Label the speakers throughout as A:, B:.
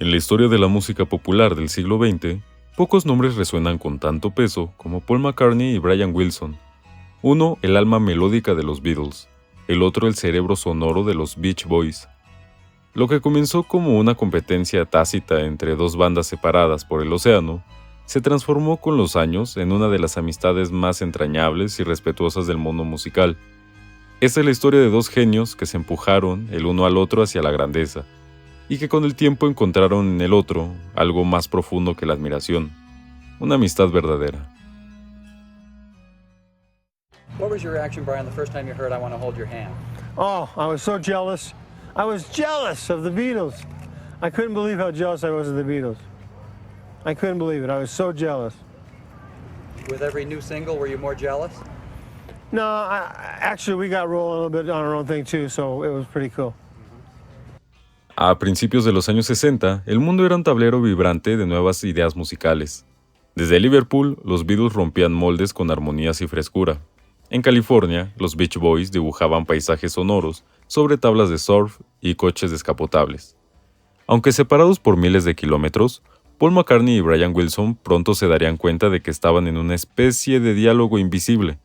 A: En la historia de la música popular del siglo XX, pocos nombres resuenan con tanto peso como Paul McCartney y Brian Wilson. Uno, el alma melódica de los Beatles, el otro el cerebro sonoro de los Beach Boys. Lo que comenzó como una competencia tácita entre dos bandas separadas por el océano, se transformó con los años en una de las amistades más entrañables y respetuosas del mundo musical. Esta es la historia de dos genios que se empujaron el uno al otro hacia la grandeza, y que con el tiempo encontraron en el otro algo más profundo que la admiración, una amistad verdadera.
B: What was your reaction, Brian, the first time you heard I Want to Hold Your Hand?
C: Oh, I was so jealous. I was jealous of the Beatles. I couldn't believe how jealous I was of the Beatles. I couldn't believe it. I was so jealous.
B: With every new single, were you more jealous?
C: No, actually, we got rolling a little bit on our own thing too, so it was pretty cool.
A: A principios de los años 60, el mundo era un tablero vibrante de nuevas ideas musicales. Desde Liverpool, los Beatles rompían moldes con armonías y frescura. En California, los Beach Boys dibujaban paisajes sonoros sobre tablas de surf y coches descapotables. Aunque separados por miles de kilómetros, Paul McCartney y Brian Wilson pronto se darían cuenta de que estaban en una especie de diálogo invisible,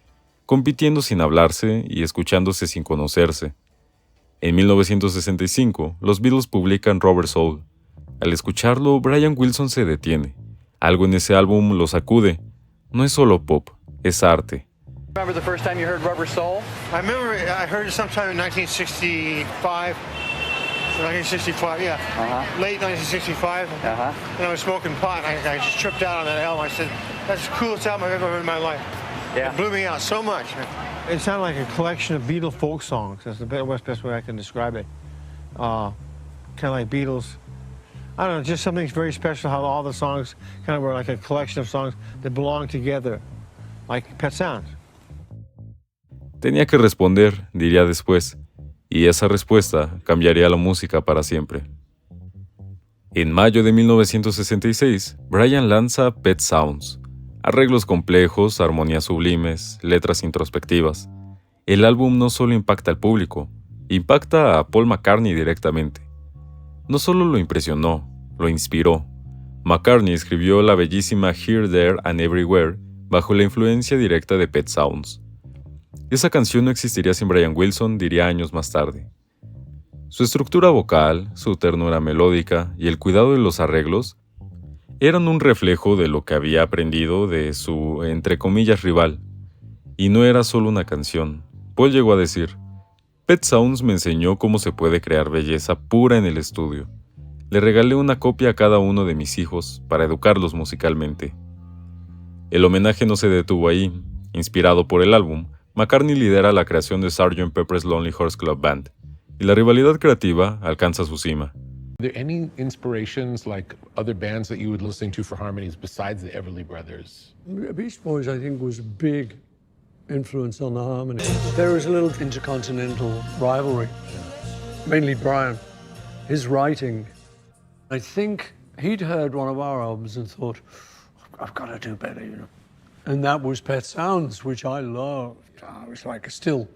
A: compitiendo sin hablarse y escuchándose sin conocerse. En 1965, los Beatles publican Rubber Soul. Al escucharlo, Brian Wilson se detiene. Algo en ese álbum lo sacude. No es solo pop, es arte.
B: Remember the first time you heard Rubber Soul?
C: I remember I heard it sometime in 1965. 1965, yeah. Late 1965. And I was smoking pot, and I just tripped out on that album. I said, that's the coolest album I've ever heard in my life.
B: Yeah.
C: It blew me out so much. It sounded like a collection of Beatles folk songs. That's the best way I can describe it. Kind of like Beatles. I don't know, just something very special how all the songs kind of were like a collection of songs that belong together, like Pet Sounds.
A: Tenía que responder, diría después, y esa respuesta cambiaría la música para siempre. En mayo de 1966, Brian lanza Pet Sounds. Arreglos complejos, armonías sublimes, letras introspectivas. El álbum no solo impacta al público, impacta a Paul McCartney directamente. No solo lo impresionó, lo inspiró. McCartney escribió la bellísima Here, There and Everywhere bajo la influencia directa de Pet Sounds. Esa canción no existiría sin Brian Wilson, diría años más tarde. Su estructura vocal, su ternura melódica y el cuidado de los arreglos eran un reflejo de lo que había aprendido de su, entre comillas, rival. Y no era solo una canción. Paul llegó a decir, Pet Sounds me enseñó cómo se puede crear belleza pura en el estudio. Le regalé una copia a cada uno de mis hijos para educarlos musicalmente. El homenaje no se detuvo ahí. Inspirado por el álbum, McCartney lidera la creación de Sgt. Pepper's Lonely Hearts Club Band, y la rivalidad creativa alcanza su cima.
D: Are there any inspirations like other bands that you would listen to for harmonies besides the Everly Brothers?
E: Beach Boys, I think, was a big influence on the harmony. There was a little intercontinental rivalry, mainly Brian. His writing, I think he'd heard one of our albums and thought, I've got to do better, you know. And that was Pet Sounds, which I loved. It was like still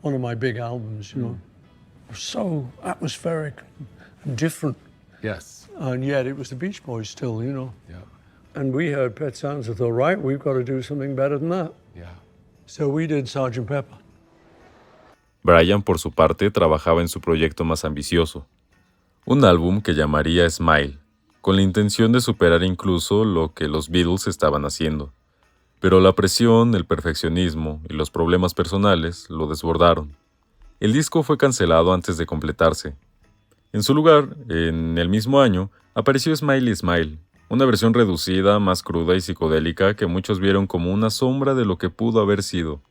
E: one of my big albums, you know. It was so atmospheric and different.
D: Yes.
E: And yet it was the Beach Boys still, you know.
D: Yeah.
E: And we heard Pet Sounds and thought, right, we've got to do something better than that.
D: Yeah.
E: So we did Sgt. Pepper.
A: Brian, por su parte, trabajaba en su proyecto más ambicioso, un álbum que llamaría Smile, con la intención de superar incluso lo que los Beatles estaban haciendo. Pero la presión, el perfeccionismo y los problemas personales lo desbordaron. El disco fue cancelado antes de completarse. En su lugar, en el mismo año, apareció Smiley Smile, una versión reducida, más cruda y psicodélica que muchos vieron como una sombra de lo que pudo haber sido.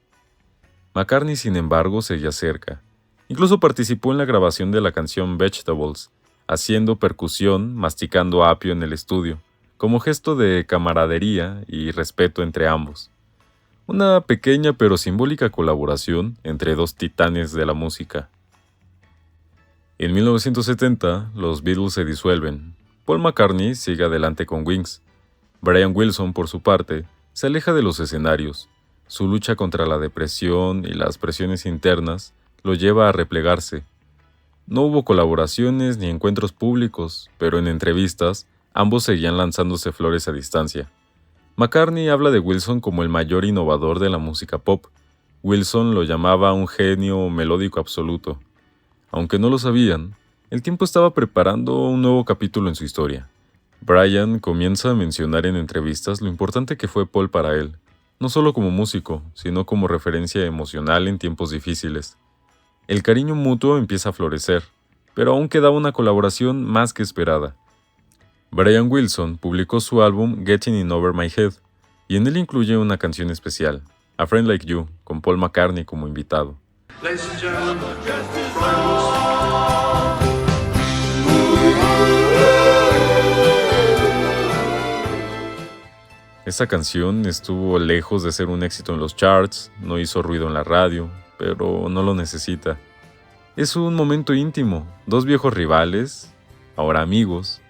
A: McCartney, sin embargo, seguía cerca. Incluso participó en la grabación de la canción Vegetables, haciendo percusión, masticando apio en el estudio, como gesto de camaradería y respeto entre ambos. Una pequeña pero simbólica colaboración entre dos titanes de la música. En 1970, los Beatles se disuelven. Paul McCartney sigue adelante con Wings. Brian Wilson, por su parte, se aleja de los escenarios. Su lucha contra la depresión y las presiones internas lo lleva a replegarse. No hubo colaboraciones ni encuentros públicos, pero en entrevistas, ambos seguían lanzándose flores a distancia. McCartney habla de Wilson como el mayor innovador de la música pop. Wilson lo llamaba un genio melódico absoluto. Aunque no lo sabían, el tiempo estaba preparando un nuevo capítulo en su historia. Brian comienza a mencionar en entrevistas lo importante que fue Paul para él, no solo como músico, sino como referencia emocional en tiempos difíciles. El cariño mutuo empieza a florecer, pero aún quedaba una colaboración más que esperada. Brian Wilson publicó su álbum Getting In Over My Head, y en él incluye una canción especial, A Friend Like You, con Paul McCartney como invitado. Esta canción estuvo lejos de ser un éxito en los charts, no hizo ruido en la radio, pero no lo necesita. Es un momento íntimo, dos viejos rivales, ahora amigos,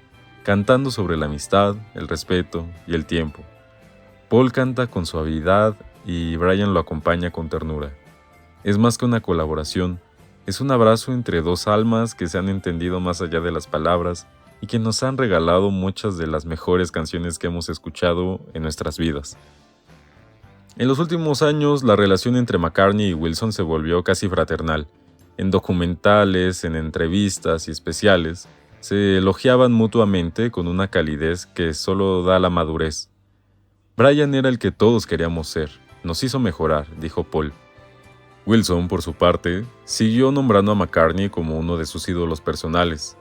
A: cantando sobre la amistad, el respeto y el tiempo. Paul canta con suavidad y Brian lo acompaña con ternura. Es más que una colaboración, es un abrazo entre dos almas que se han entendido más allá de las palabras y que nos han regalado muchas de las mejores canciones que hemos escuchado en nuestras vidas. En los últimos años, la relación entre McCartney y Wilson se volvió casi fraternal. En documentales, en entrevistas y especiales, se elogiaban mutuamente con una calidez que solo da la madurez. Brian era el que todos queríamos ser, nos hizo mejorar, dijo Paul. Wilson, por su parte, siguió nombrando a McCartney como uno de sus ídolos personales.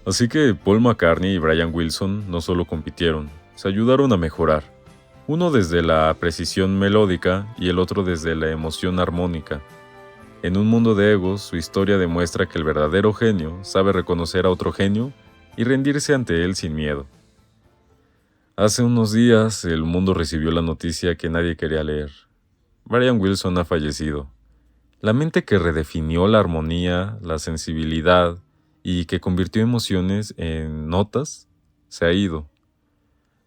A: Así que Paul McCartney y Brian Wilson no solo compitieron, se ayudaron a mejorar. Uno desde la precisión melódica y el otro desde la emoción armónica. En un mundo de egos, su historia demuestra que el verdadero genio sabe reconocer a otro genio y rendirse ante él sin miedo. Hace unos días, el mundo recibió la noticia que nadie quería leer. Brian Wilson ha fallecido. La mente que redefinió la armonía, la sensibilidad y que convirtió emociones en notas, se ha ido.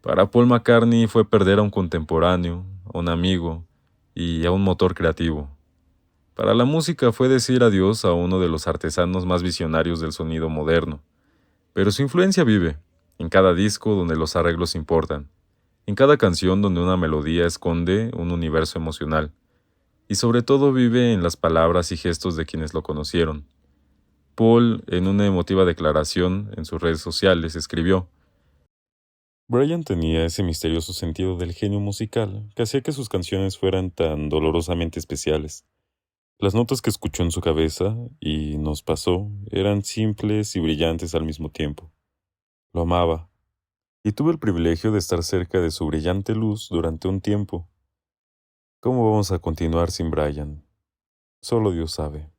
A: Para Paul McCartney fue perder a un contemporáneo, a un amigo y a un motor creativo. Para la música fue decir adiós a uno de los artesanos más visionarios del sonido moderno. Pero su influencia vive, en cada disco donde los arreglos importan, en cada canción donde una melodía esconde un universo emocional, y sobre todo vive en las palabras y gestos de quienes lo conocieron. Paul, en una emotiva declaración en sus redes sociales, escribió: Brian tenía ese misterioso sentido del genio musical que hacía que sus canciones fueran tan dolorosamente especiales. Las notas que escuchó en su cabeza, y nos pasó, eran simples y brillantes al mismo tiempo. Lo amaba, y tuve el privilegio de estar cerca de su brillante luz durante un tiempo. ¿Cómo vamos a continuar sin Brian? Solo Dios sabe.